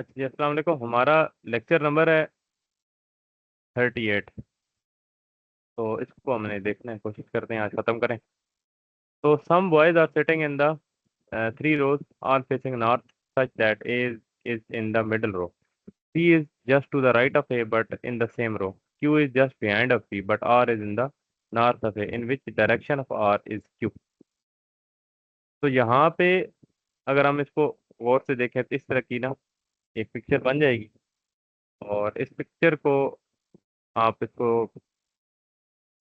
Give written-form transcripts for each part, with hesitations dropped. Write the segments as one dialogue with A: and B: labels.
A: अच्छा जी, अस्सलाम वालेकुम। हमारा लेक्चर नंबर है 38। तो इसको हमने देखना है, कोशिश करते हैं आज ख़त्म करें। तो some boys are sitting in the three rows all facing north such that A is in the middle row. C is just to the right of A but in the same row. Q is just behind of C but R is in the north of A. In which direction of R is Q? तो यहाँ पे अगर हम इसको गौर से देखें तो इस तरह की ना एक पिक्चर बन जाएगी। और इस पिक्चर को आप इसको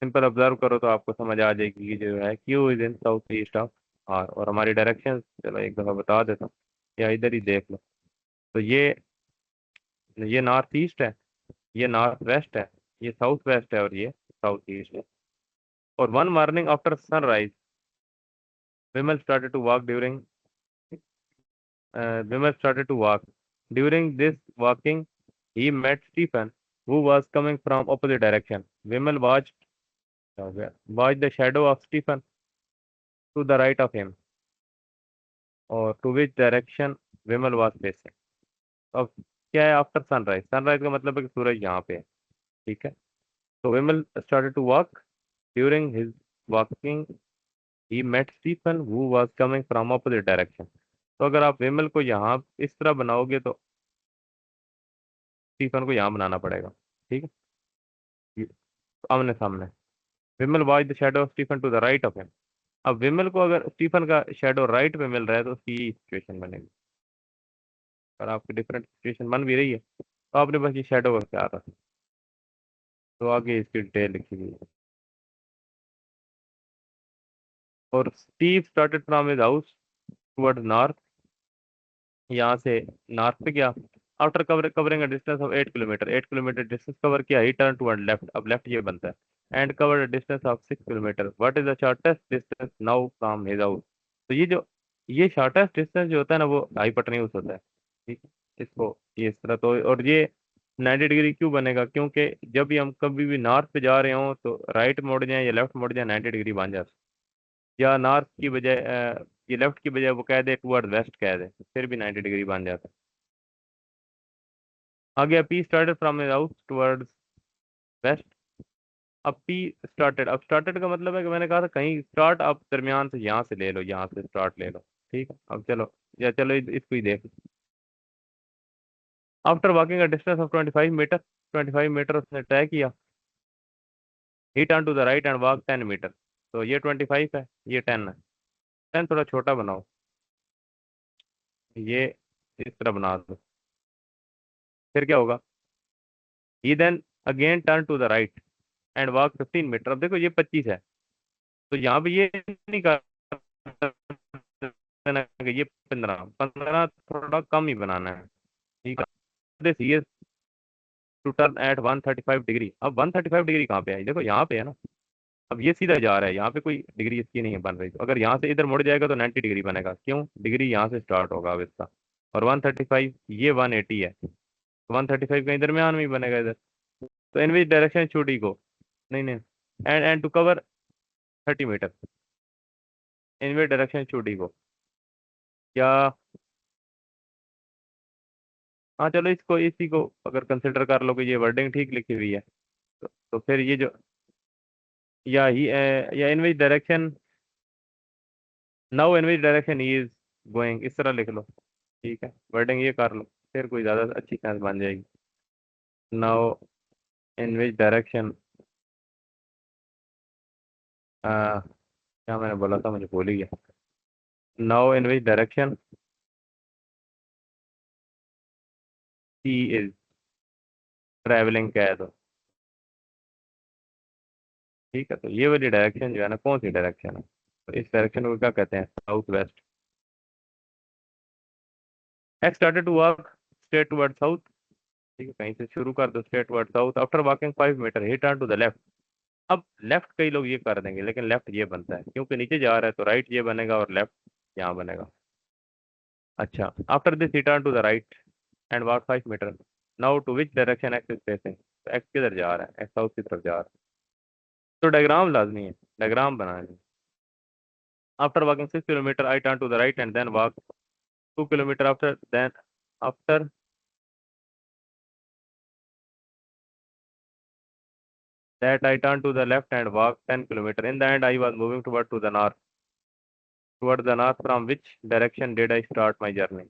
A: सिंपल ऑब्जर्व करो तो आपको समझ आ जाएगी कि जो है Q is in south east of R. और हमारी डायरेक्शन चलो एक दफ़ा बता देता हूँ, या इधर ही देख लो। तो ये नॉर्थ ईस्ट है, ये नॉर्थ वेस्ट है, ये साउथ वेस्ट है और ये साउथ ईस्ट है। और one morning after sunrise Vimal started to walk during Vimal started to walk during this walking he met Stephen who was coming from opposite direction. Vimal watched the shadow of Stephen to the right of him, और to which direction Vimal was facing. अब क्या है after sunrise? Sunrise का मतलब है कि सूरज यहाँ पे है, ठीक है। तो Vimal started to walk during his walking he met Stephen who was coming from opposite direction. तो अगर आप विमल को यहाँ इस तरह बनाओगे तो स्टीफन को यहाँ बनाना पड़ेगा, ठीक है। आमने सामने। Vimal watch the shadow of Stephen to the right of him. अब विमल को अगर स्टीफन का शेडो राइट में मिल रहा है तो उसकी सिचुएशन बनेगी। और आपकी डिफरेंट सिचुएशन बन भी रही है तो आपने बस ये शेडो करके आ रहा था। तो आगे इसकी डिटेल लिखी हुई है। और Steve started from his house toward north, यहाँ से नॉर्थ पे गया। After covering a distance of 8 kilometre, 8 kilometre distance cover किया, ही टर्न टुवर्ड लेफ्ट। अब लेफ्ट ये बनता है। And cover distance of 6 kilometre. What is the shortest distance now from his house? तो ये शॉर्टेस्ट डिस्टेंस जो होता है ना वो हाइपोटेन्यूज होता है, ठीक है। इसको ये इस तरह तो, और ये 90 डिग्री क्यों बनेगा? क्योंकि जब भी हम कभी भी नॉर्थ पे जा रहे हो तो राइट मुड़ जाए या लेफ्ट मुड़ जाए 90 डिग्री बन जाता है। या नॉर्थ की बजाय ये लेफ्ट की बजाय वो कह दे टुवर्ड वेस्ट कह दे तो फिर भी 90 डिग्री बन जाता है। आ गया P started from his house towards waste. अब पी स्टार्टेड, अब स्टार्टेड का मतलब है कि मैंने कहा था कहीं स्टार्ट आप दरमियान से यहाँ से ले लो, यहाँ से स्टार्ट ले लो, ठीक है। अब चलो, या चलो इसको ही देख। After walking a distance of 25 metre, 25 metre उसने तय किया। He turn to the right and walk 10 metre. तो ये 25 है, ये 10 है। 10 थोड़ा छोटा बनाओ, ये इस तरह बना दो। फिर क्या होगा? He then again turn to the right and walk 15 metre. अब देखो ये 25 है, तो यहाँ पे ये नहीं कर देना कि ये 15, 15 थोड़ा कम ही बनाना है, ठीक है। दिस ये टू टर्न एट 135 डिग्री। अब 135 डिग्री कहाँ पे है? देखो यहाँ पे है ना। अब ये सीधा जा रहा है, यहाँ पे कोई डिग्री इसकी नहीं बन रही। तो अगर यहाँ से इधर मुड़ जाएगा तो 90 डिग्री बनेगा, क्यों? डिग्री यहाँ से स्टार्ट होगा अब इसका। और 135, ये 180 है, 135 कहीं दरमियान में ही बनेगा इधर। तो इन which direction should he go? नहीं नहीं, and to cover 30 metre, in which direction should he go? क्या? हाँ चलो, इसको इसी को अगर कंसिडर कर लो कि ये वर्डिंग ठीक लिखी हुई है तो फिर ये जो या in which direction, now in which direction he is going, इस तरह लिख लो, ठीक है। वर्डिंग ये कर लो, फिर कोई ज़्यादा अच्छी सेंस बन जाएगी। नाउ इन विच डायरेक्शन, क्या मैंने बोला था, मुझे भूल ही गया। Now in which direction he is travelling कह दो, ठीक है। तो ये वाली डायरेक्शन जो है ना, कौन सी डायरेक्शन है? तो इस डायरेक्शन को क्या कहते हैं? South west. X started to walk straight toward south, ठीक है। कहीं से शुरू कर दो, straight toward south. After walking 5 metre he turn to the left. अब लेफ्ट कई लोग ये कर देंगे, लेकिन लेफ्ट ये बनता है क्योंकि नीचे जा रहा है, तो राइट ये बनेगा और लेफ्ट यहाँ बनेगा। अच्छा, after this he turn to the right and walk 5 metre. Now to which direction X is facing? तो एक्स किधर जा रहा है? एक्स साउथ की तरफ जा रहा है। तो डायग्राम लाजमी है, डायग्राम बनाना है। After walking 6 kilometre I turn to the right and then walk 2 kilometre. After That I turned to the left and walked 10 kilometer. In the end, I was moving toward to the north. Toward the north, from which direction did I start my journey?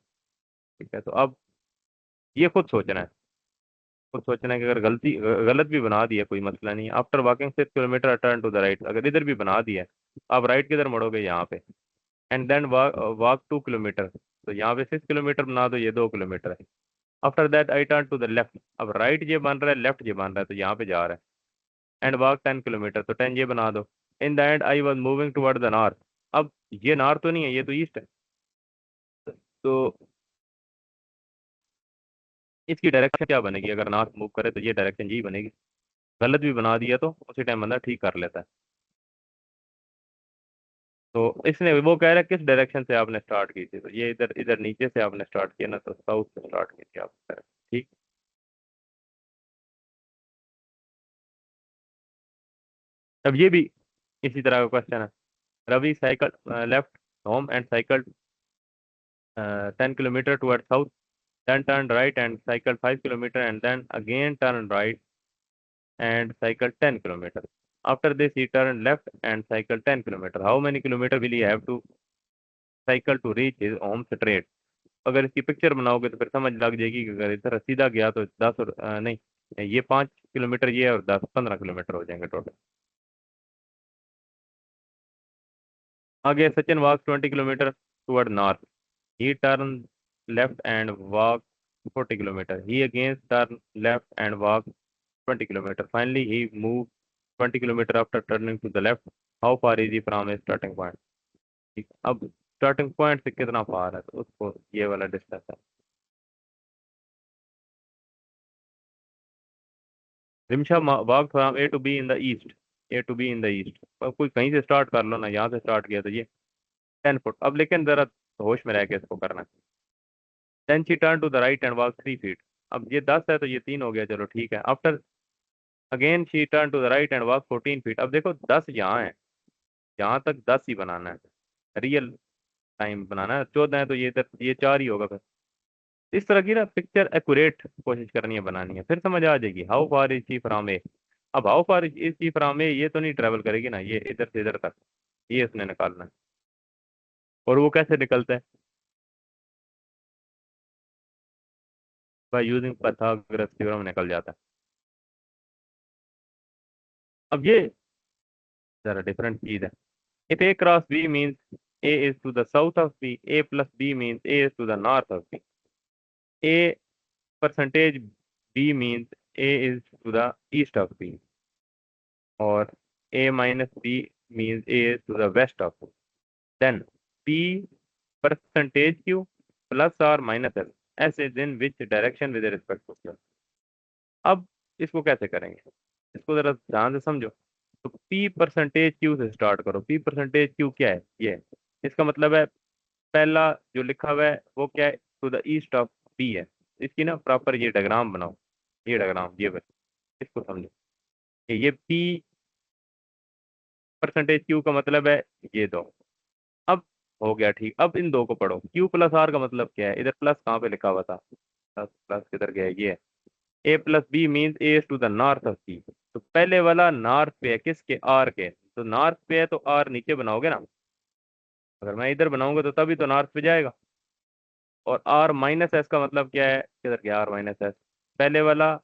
A: ठीक है, तो अब ये खुद सोचना है। खुद सोचना है कि अगर गलत भी बना दिया कोई मसला नहीं। After walking 6 kilometre turn to the right, अगर इधर भी बना दिया आप राइट किधर मुड़ोगे, यहाँ पे। एंड देन वॉक 2 किलोमीटर, तो यहाँ पे 6 किलोमीटर बना दो, ये 2 किलोमीटर है। After that I turn to the left, अब राइट ये बन रहा है, लेफ्ट ये बन रहा है, तो यहाँ पे जा रहा है। एंड वॉक 10 किलोमीटर, तो 10 ये बना दो। In the and I was moving toward the north, अब ये नॉर्थ तो नहीं है, ये तो ईस्ट है। तो इसकी डायरेक्शन क्या बनेगी, अगर नॉर्थ मूव करे तो ये डायरेक्शन यही बनेगी। गलत भी बना दिया तो उसी टाइम बंदा ठीक कर लेता है। तो इसने वो कह रहा है किस डायरेक्शन से आपने स्टार्ट की थी, तो ये इधर इधर नीचे से आपने स्टार्ट किया ना, तो साउथ से स्टार्ट की थी आपने। ठीक। अब ये भी इसी तरह का क्वेश्चन है। Ravi cycle left home and cycle 10 kilometre toward south, then turn right and cycle 5 kilometer and then again turn right and cycle 10 kilometer. After this he turned left and cycle 10 kilometer. How many kilometer will he have to cycle to reach his home straight? अगर इसकी picture बनाओगे तो फिर समझ लग जाएगी कि अगर इधर सीधा गया तो 10 और नहीं, ये 5 किलोमीटर ये और 10 15 किलोमीटर हो जाएंगे टोटल। आगे Sachin walk 20 kilometre toward north, he turn left and walk 40 kilometre, he again turn left and walk 20 kilometer. Finally, he moved 20 kilometer after turning to the left. How far is he from his starting point? ठीक, अब starting point से कितना फार है, तो उसको ये वाला distance है। Rimsha walk from A to B in the east, A to B in the east. कोई कहीं से स्टार्ट कर लो ना, यहाँ से स्टार्ट किया तो ये 10 फुट। अब लेकिन जरा होश में रह के इसको करना है। Then she turn to the right and walk 3 feet, अब ये 10 है तो ये 3 हो गया, चलो ठीक है। After again she turn to the right and walk 14 feet, अब देखो 10 यहाँ है, यहाँ तक 10 ही बनाना है, रियल टाइम बनाना है। 14 है तो ये इधर ये 4 ही होगा फिर। इस तरह की ना पिक्चर एक्यूरेट कोशिश करनी है बनानी है, फिर समझ आ जाएगी। How far is she from A, अब how far is she from A ये तो नहीं ट्रेवल करेगी ना, ये इधर से इधर तक ये उसने निकालना है। और वो कैसे निकलता है, बाय यूजिंग पाइथागोरस थ्योरम निकल जाता है। अब ये जरा डिफरेंट चीज है। If A cross B means A is to the south of B, A plus B means A is to the north of B, A percentage B means A is to the east of B, और a minus b means a is to the west of it. Then p percentage q plus or minus s, s is in which direction with respect to q। अब इसको कैसे करेंगे, इसको जरा ध्यान से समझो। तो p परसेंटेज q से स्टार्ट करो। p परसेंटेज q क्या है, ये है। इसका मतलब है पहला जो लिखा हुआ है वो क्या है, to the east of p है। इसकी ना प्रॉपर ये डायग्राम बनाओ, ये डायग्राम ये बस, इसको समझो। ये p परसेंटेज क्यू का मतलब है ये दो। अब हो गया ठीक, अब इन दो को पढ़ो। क्यू प्लस आर का मतलब क्या है, इधर प्लस कहाँ पे लिखा हुआ था, प्लस प्लस किधर गया, ये A plus B means A to the north of B. तो पहले वाला नॉर्थ पे है, किसके, आर के, तो नॉर्थ पे है तो आर नीचे बनाओगे ना। अगर मैं इधर बनाऊंगा तो तभी तो नॉर्थ पे जाएगा। और आर माइनस एस का मतलब क्या है, किधर गया आर माइनस एस, पहले वाला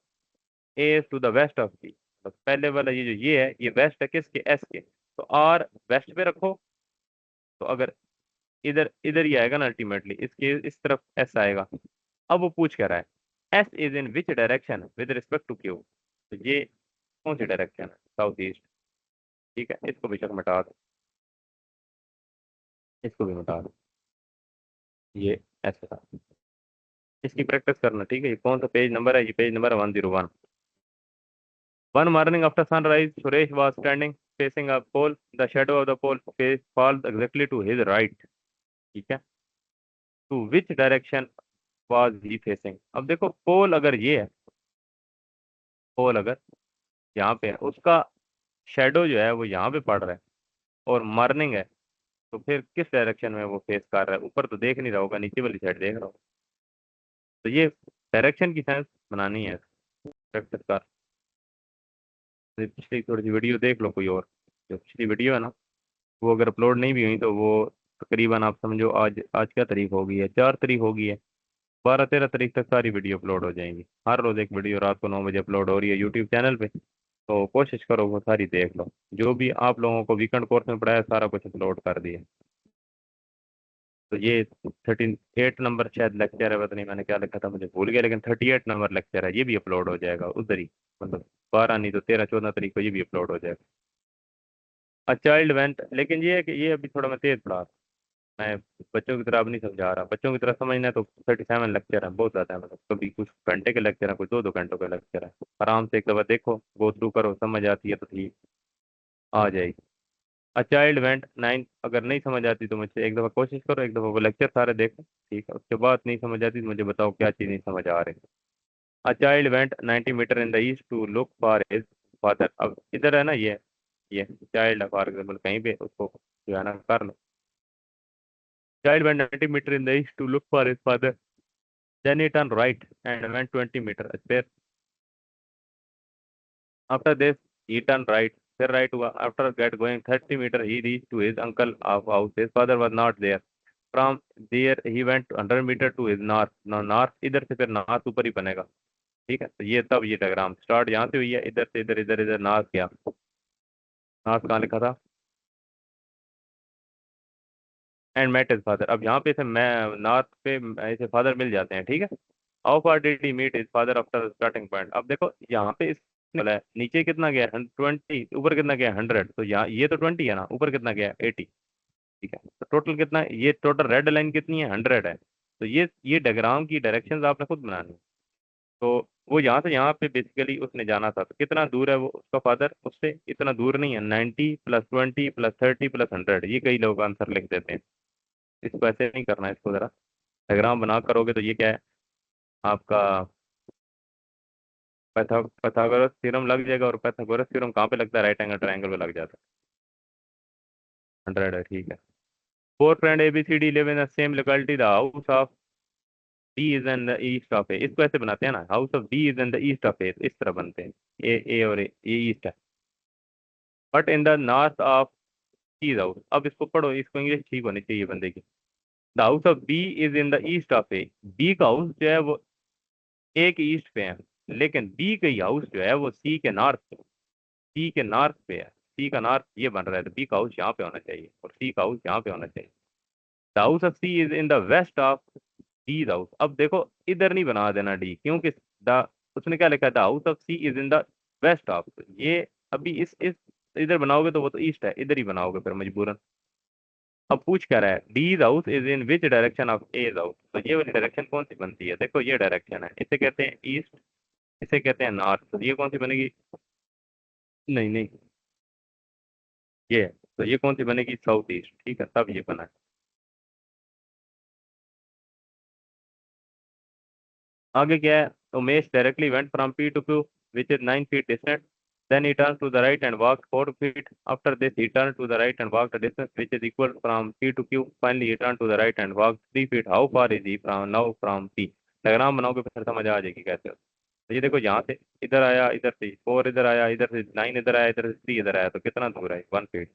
A: A to the west of B, तो पहले वाला ये जो ये है ये वेस्ट है किसके, एस के, तो आर वेस्ट पे रखो। तो अगर इधर इधर ही आएगा ना अल्टीमेटली, इसके इस तरफ एस आएगा। अब वो पूछ कर रहा है S is in which direction with respect to Q, तो ये कौन सी डायरेक्शन है, साउथ ईस्ट। ठीक है, इसको बेशक मिटा दो, इसको भी मिटा दो, ये ऐसे था। इसकी प्रैक्टिस करना, ठीक है। ये कौन सा पेज नंबर है, ये पेज नंबर है 101। One morning after sunrise Suresh was standing facing a pole, the shadow of the pole face falls exactly to his right. ठीक है, to which direction was he facing. अब देखो पोल अगर ये है, पोल अगर यहाँ पे है, उसका शेडो जो है वो यहाँ पे पड़ रहा है, और मॉर्निंग है, तो फिर किस डायरेक्शन में वो फेस कर रहा है, ऊपर तो देख नहीं रहा होगा, नीचे वाली साइड देख रहा होगा। तो ये डायरेक्शन की सेंस बनानी है, प्रैक्टिस कर। पिछली थोड़ी सी वीडियो देख लो कोई और, जो पिछली वीडियो है ना, वो अगर अपलोड नहीं भी हुई तो वो तकरीबन आप समझो आज आज क्या तारीख हो गई है, 4 तारीख हो गई है, 12-13 तारीख तक सारी वीडियो अपलोड हो जाएंगी। हर रोज एक वीडियो रात को 9 बजे अपलोड हो रही है यूट्यूब चैनल पे। तो कोशिश करो वो सारी देख लो, जो भी आप लोगों को वीकेंड कोर्स में पढ़ाया सारा कुछ अपलोड कर दिया। तो ये 38 नंबर शायद लेक्चर है, पता नहीं मैंने क्या लिखा था मुझे भूल गया, लेकिन 38 नंबर लेक्चर है, ये भी अपलोड हो जाएगा उधर ही, मतलब 12 नहीं तो 13-14 तारीख को ये भी अपलोड हो जाएगा। अ चाइल्ड वेंट, लेकिन ये है कि ये अभी थोड़ा मैं तेज पढ़ा, मैं बच्चों की तरह अब नहीं समझा रहा, बच्चों की तरह समझना है तो 37 लेक्चर है, बहुत ज़्यादा है, मतलब कभी कुछ घंटे के लेक्चर है, कुछ 2-2 घंटों के लेक्चर है। आराम से एक दफ़ा देखो, गो थ्रू करो, समझ आती है तो ठीक, आ जाएगी। अ चाइल्ड वेंट 9, अगर नहीं समझ आती तो मुझसे एक दफ़ा कोशिश करो, एक दफ़ा वो लेक्चर सारे देखो, ठीक है, उसके बाद नहीं समझ आती तो मुझे बताओ क्या चीज़ नहीं समझ आ रही। A child went 90 metre in the east to look for his father, अब इधर है ना ये चाइल्ड है फॉर एग्जाम्पल, कहीं पे उसको जो है ना कर लो। Child went 90 metre in the east to look for his father, then he turned right and went 20 meter there. After this, he turned right. फिर right हुआ. After get going 30 meter, he reached to his uncle of house. His father was not there. From there, he went 100 meter to his north. Now north इधर से फिर north ऊपर ही बनेगा, ठीक है। तो ये तब ये डायग्राम स्टार्ट यहाँ से हुई है, इधर से इधर इधर इधर नॉर्थ गया। नॉर्थ कहाँ लिखा था, एंड मेट हिज फादर। अब यहाँ पे से मैं नॉर्थ पे ऐसे फादर मिल जाते हैं, ठीक है। How far did he meet his father after starting point, अब देखो यहाँ पे इसने बोला है नीचे कितना गया 20, ऊपर कितना गया 100, तो यहाँ ये तो 20 है ना, ऊपर कितना गया 80, ठीक है। तो टोटल कितना है? ये टोटल रेड लाइन कितनी है 100 है। तो ये डायग्राम की डायरेक्शंस आपने खुद बनानी है। तो वो यहाँ से यहाँ पे बेसिकली उसने जाना था, तो कितना दूर है वो उसका फादर उससे, इतना दूर नहीं है, 90 प्लस 20 प्लस 30 प्लस 100, ये कई लोग आंसर लिख देते हैं। इसको ऐसे नहीं करना है, इसको जरा डायग्राम बना करोगे तो ये क्या है आपका, पैथागोरस थ्योरम लग जाएगा। और पैथागोरस थ्योरम कहाँ पे लगता है, राइट एंगल ट्रायंगल पे लग जाता है। 100 है, ठीक है। Four friend ABCD live in the same locality, the house of D is in the east of A, इसको ऐसे बनाते हैं ना, house of D is in the east of A, इस तरह बनते हैं। ए और ए ईस्ट है, but in the north of C is house. अब इसको पढ़ो, इसको इंग्लिश ठीक होनी चाहिए बंदे की। The house of B is in the east of A, B का हाउस जो है वो ए के ईस्ट पे है, लेकिन बी का हाउस जो है वो सी के नॉर्थ, सी के नॉर्थ पे है। सी का नॉर्थ ये बन रहा है, तो बी का हाउस यहाँ पे होना चाहिए और सी का हाउस यहाँ पे होना चाहिए। The house of C is in the west of D house. अब देखो इधर नहीं बना देना डी, क्योंकि द उसने क्या लिखा था, house of C is in the west of, ये अभी इस इधर बनाओगे तो वो तो ईस्ट है, इधर ही बनाओगे फिर मजबूरन। अब पूछ क्या रहा है, D house is in which direction of a house, तो ये वाली डायरेक्शन कौन सी बनती है, देखो ये डायरेक्शन है, इसे कहते हैं ईस्ट, इसे कहते हैं नॉर्थ, तो ये कौन सी बनेगी, नहीं नहीं ये है। तो ये कौन सी बनेगी, साउथ ईस्ट, ठीक है, तब ये बना है। आगे क्या है, Umesh directly went from P to Q which is 9 feet distant, then he turned to the right and walked 4 feet. After this he turned to the right and walked a distance which is equal from P to Q. Finally he turned to the right and walked 3 feet. How far is he from now from P? Diagram बनाओगे फिर समझ आ जाएगी कैसे हो। तो ये देखो यहाँ से इधर आया, इधर से 4 इधर आया, इधर से 9 इधर आया, इधर से 3 इधर आया, तो कितना दूर है 1 feet।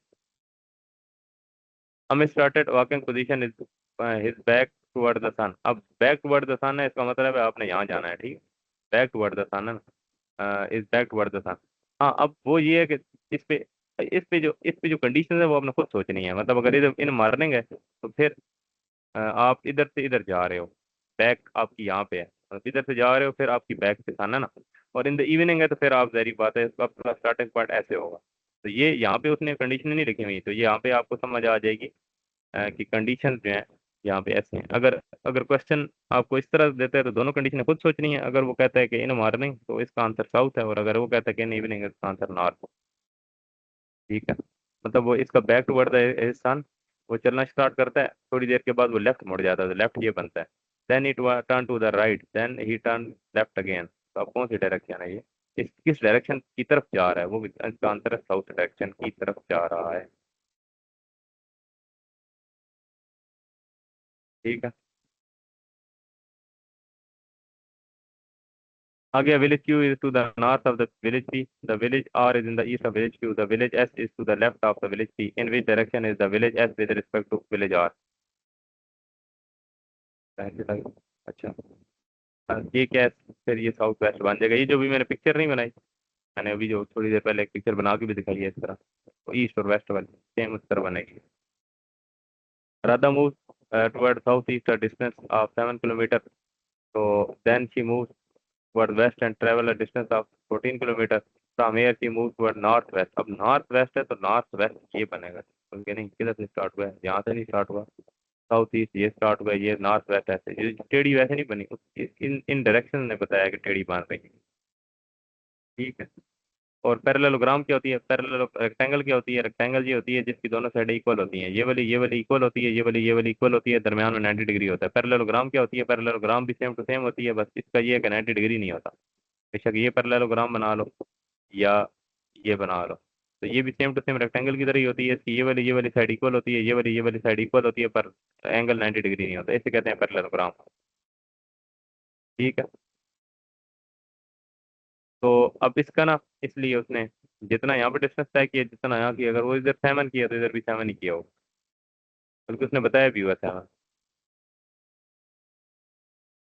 A: हम started walking position is his back toward the sun, अब बैक टुवर्ड द सन है, इसका मतलब है आपने यहाँ जाना है, ठीक है। बैक टुवर्ड द सन है ना, इज बैक टुवर्ड द सन। हाँ, अब वो ये है कि इस पे इस पे जो कंडीशन है वो आपने खुद सोचनी है, मतलब अगर इधर इन मारने है तो फिर आप इधर से इधर जा रहे हो, बैक आपकी यहाँ पे है, और इधर से जा रहे हो फिर आपकी बैक पे सन है ना, और इन द इवनिंग है तो फिर आप जहरी बात है आपका स्टार्टिंग पॉइंट ऐसे होगा। तो ये यहाँ पे उसने कंडीशन नहीं लिखी हुई, तो ये यहाँ पे आपको समझ आ जाएगी कि कंडीशन जो है यहाँ पे ऐसे हैं। अगर अगर क्वेश्चन आपको इस तरह देता है तो दोनों कंडीशन खुद सोचनी है, अगर वो कहता है कि इन मॉर्निंग तो इसका आंसर साउथ है, और अगर वो कहता है कि इन इवनिंग इसका आंसर नॉर्थ, ठीक है। मतलब वो इसका बैक टुवर्ड द सन, वो चलना स्टार्ट करता है, थोड़ी देर के बाद वो लेफ्ट मुड़ जाता है, तो लेफ्ट ये बनता है। Then it turn to the right, then he turn left again. तो अब कौन सी डायरेक्शन है ये, इस किस डायरेक्शन की तरफ जा रहा है, वो इसका आंसर है साउथ डायरेक्शन की तरफ जा रहा है, ठीक है। आ गया village Q is to the north of the village P, the village R is in the east of village Q, the village S is to the left of the village P, in which direction is the village S with respect to village R. अच्छा, ये क्या है? फिर ये south west बन जाएगा। ये जो भी मैंने पिक्चर नहीं बनाई, मैंने अभी जो थोड़ी देर पहले एक पिक्चर बना के भी दिखाई है इस तरह, तो ईस्ट और वेस्ट वाली सेम उस तरह बनेगी। Radha moves toward southeast a distance of 7 kilometers. So then she moves toward west and travel a distance of 14 kilometers. From here she moves toward northwest. अब नॉर्थ वेस्ट है तो north west ये बनेगा, समझे नहीं? किधर से स्टार्ट हुआ है? यहाँ से नहीं स्टार्ट हुआ, साउथ ईस्ट ये स्टार्ट हुआ, ये नॉर्थ वेस्ट ऐसे। ये टेढ़ी वैसे नहीं बनी, इन इन डायरेक्शन ने बताया कि टेढ़ी बन रही है। ठीक है। और पैरेललोग्राम क्या होती है? पैरेलल रेक्टेंगल क्या होती है? रेक्टेंगल ये होती है जिसकी दोनों साइड इक्वल होती हैं। ये वाली इक्वल होती है, ये वाली इक्वल होती है, दरम्यान में 90 डिग्री होता है। पैरेललोग्राम क्या होती है? पैरेललोग्राम भी सेम टू सेम होती है, बस इसका ये है कि 90 डिग्री नहीं होता। बेशक ये पैरेललोग्राम बना लो या ये बना लो, तो ये भी सेम टू सेम रेक्टेंगल की तरह ही होती है। इसकी ये वाली साइड इक्वल होती है, ये वाली साइड इक्वल होती है, पर एंगल 90 डिग्री नहीं होता। इसे कहते हैं पैरेललोग्राम। ठीक है। तो अब इसका ना, इसलिए उसने जितना यहाँ पे डिस्टेंस तय किया, जितना यहाँ किया, अगर वो इधर 7 किया तो इधर भी 7 ही किया हो, बल्कि उसने बताया भी हुआ 7।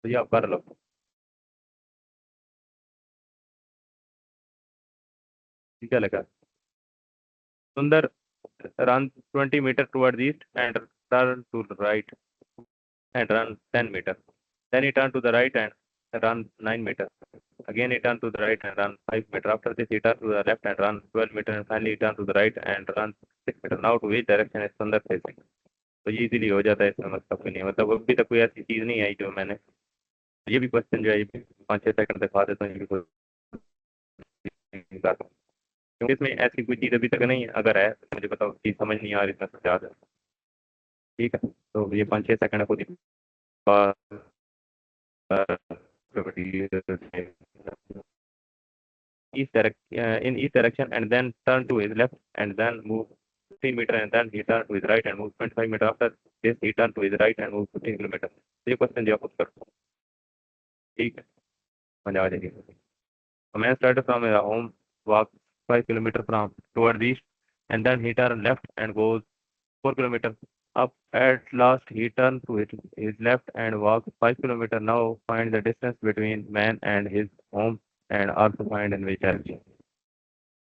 A: तो ये आप कर लो। ठीक है लगा। सुंदर run 20 meters towards east and turn to the right and run 10 meters. Then he turned to the right and run 9 meters. Again he turned to the right and run 5 meters. After this he turned to the left and run 12 meters, and finally he turned to the right and run 6 meters. Now to which direction is Sundar facing? तो ये easily हो जाता है, इसमें मतलब कोई नहीं, मतलब अभी तक कोई ऐसी चीज़ नहीं आई जो मैंने, ये भी क्वेश्चन जो है ये भी 5-6 सेकंड दिखा देता हूँ, ये भी कोई निकाल, क्योंकि इसमें ऐसी कोई चीज़ अभी तक नहीं है। अगर है तो मुझे बताओ, चीज़ समझ नहीं आ रही, इसमें समझा दे। ठीक है, तो ये 5-6 सेकंड खुद ही in each direction and then turn to his left and then move 15 meters, and then he turn to his right and move 25 meters. After this he turn to his right and move 15 kilometers. तो ये question जो आप खुद करो। ठीक है, मजा आ जाएगी। A man started from his home, walk 5 kilometers from toward the east, and then he turn left and goes 4 kilometers. Up at last he turned to his left and walked 5 kilometers. Now find the distance between man and his home and also find in which direction.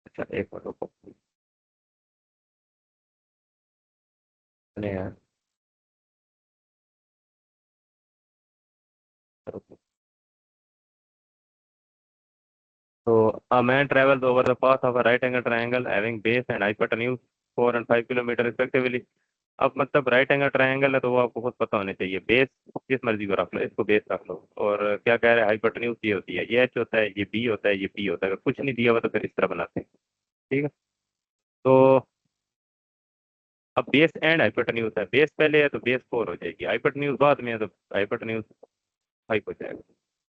A: अच्छा एक minute रुको। नहीं यार, रुको। So a man travels over the path of a right angle triangle having base and hypotenuse 4 and 5 kilometre respectively. अब मतलब right angle triangle है तो वो आपको खुद पता होने चाहिए। बेस जिस मर्जी को रख लो, इसको बेस रख लो। और क्या कह रहे हैं? हाइपोटेन्यूज ये होती है, ये एच होता है, ये बी होता है, ये पी होता है। अगर कुछ नहीं दिया हुआ तो फिर इस तरह बनाते हैं। ठीक है। तो अब बेस एंड हाइपोटेन्यूज है, बेस पहले है तो बेस 4 हो जाएगी, हाइपोटेन्यूज बाद में है तो हाइपोटेन्यूज 5 हो जाएगा।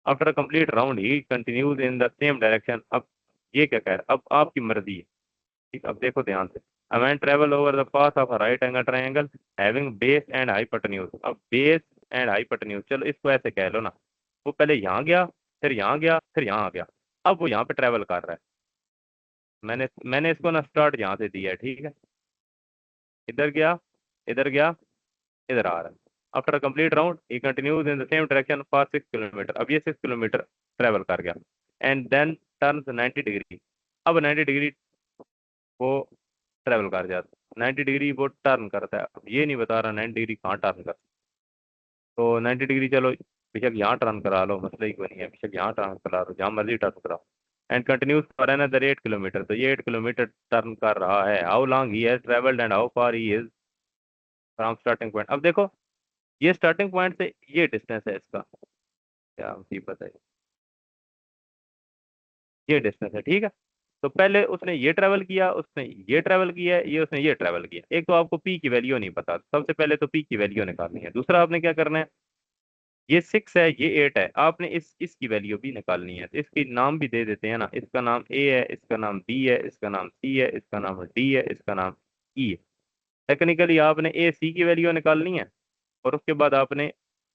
A: After a complete round he continues in the same direction. अब ये क्या कह रहा है? अब आपकी मर्जी है। ठीक, अब देखो ध्यान से। A man travel over the path of a right angle triangle having base and hypotenuse. अब बेस एंड हाइपोटेन्यूज, चलो इसको ऐसे कह लो ना। वो पहले यहाँ गया, फिर यहाँ गया, फिर यहाँ आ गया। अब वो यहाँ पे ट्रेवल कर रहा है। मैंने मैंने इसको ना स्टार्ट यहाँ से दिया है। ठीक है, इधर गया, इधर गया, इधर आ रहा है। After a complete round he continues in the same direction for 6 kilometre. अब ये 6 किलोमीटर ट्रेवल कर गया एंड देन टर्न 90 डिग्री। अब 90 डिग्री वो ट्रेवल कर जाता है, 90 डिग्री वो टर्न करता है। अब ये नहीं बता रहा 90 डिग्री कहाँ टर्न करता है। तो 90 डिग्री चलो बेशक यहाँ टर्न करा लो, मसला ही कोई नहीं है, बेशक यहाँ टर्न करा लो, जहाँ मर्जी टर्न कराओ। And continuous for another 8 kilometre. तो ये 8 किलोमीटर टर्न कर रहा है। How long he has travelled and how far he is from starting point. अब देखो, ये स्टार्टिंग पॉइंट से ये डिस्टेंस है इसका, क्या मुसीबत है, ये डिस्टेंस है। ठीक है, तो पहले उसने ये ट्रैवल किया, उसने ये ट्रैवल किया, ये उसने ये ट्रैवल किया। एक तो आपको पी की वैल्यू नहीं पता, सबसे पहले तो पी की वैल्यू निकालनी है। दूसरा आपने क्या करना है, ये 6 है, ये 8 है, आपने इसकी वैल्यू भी निकालनी है। तो इसकी नाम भी दे देते हैं ना, इसका नाम ए है, इसका नाम बी है, इसका नाम सी है, इसका नाम डी है, इसका नाम ई है। टेक्निकली आपने ए सी की वैल्यू निकालनी है और उसके बाद आपने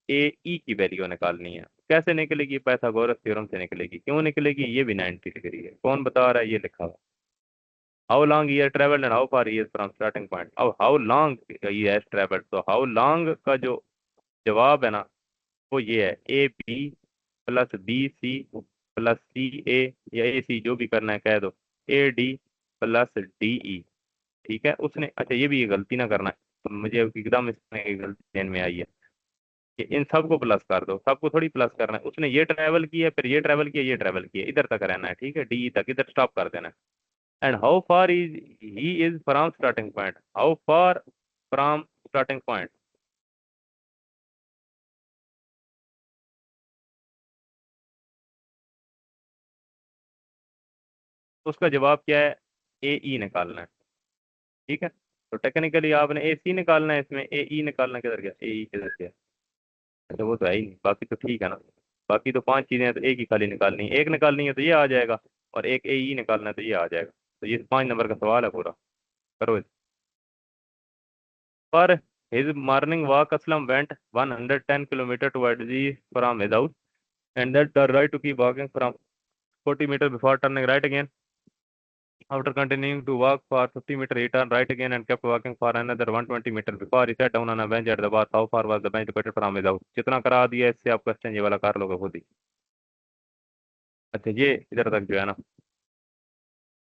A: ए ई की वैल्यू निकालनी है। कैसे निकलेगी? पाइथागोरस थ्योरम से निकलेगी। क्यों निकलेगी? ये भी 90 डिग्री है। कौन बता रहा है? ये लिखा हुआ। How long he travelled and how far he from starting point. अब how long he has travelled, तो हाउ लॉन्ग का जो जवाब है ना, वो ये है A B plus B C plus C A, या ए सी जो भी करना है कह दो, A D plus D E. ठीक है। उसने, अच्छा ये भी ये गलती ना करना है, तो मुझे एकदम इसमें एक गलती ध्यान में आई है कि इन सबको प्लस कर दो, सबको थोड़ी प्लस करना है। उसने ये ट्रैवल किया, फिर ये ट्रैवल किया, ये ट्रैवल किया, इधर तक रहना है। ठीक है, डी तक, इधर स्टॉप कर देना है। And how far is he is from starting point, how far from starting point. तो उसका जवाब क्या है? ए ई निकालना है। ठीक है। तो टेक्निकली आपने ए सी निकालना है, इसमें ए ई निकालना किधर गया? ए ई किधर गया? अच्छा वो तो है ही नहीं, बाकी तो ठीक है ना। बाकी तो पांच चीजें हैं, तो एक ही खाली निकालनी है। एक निकालनी है तो ये आ जाएगा, और एक ए ई निकालना है तो ये आ जाएगा। तो ये 5 नंबर का सवाल है पूरा। करो। पर his morning walk, Aslam went 110 kilometer towards the from his house, and that the right to keep walking from 40 meter before turning right again. After continuing to walk for 50 meter, he turned right again and kept walking for another 120 meter before he sat down on a bench at the bath. How far was the bench located from his house? जितना करा दिया इससे आप question ये वाला कर लोगे खुद ही। अच्छा ये इधर तक जो है ना,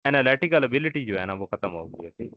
A: एनालिटिकल एबिलिटी जो है ना वो खत्म हो गई है। ठीक।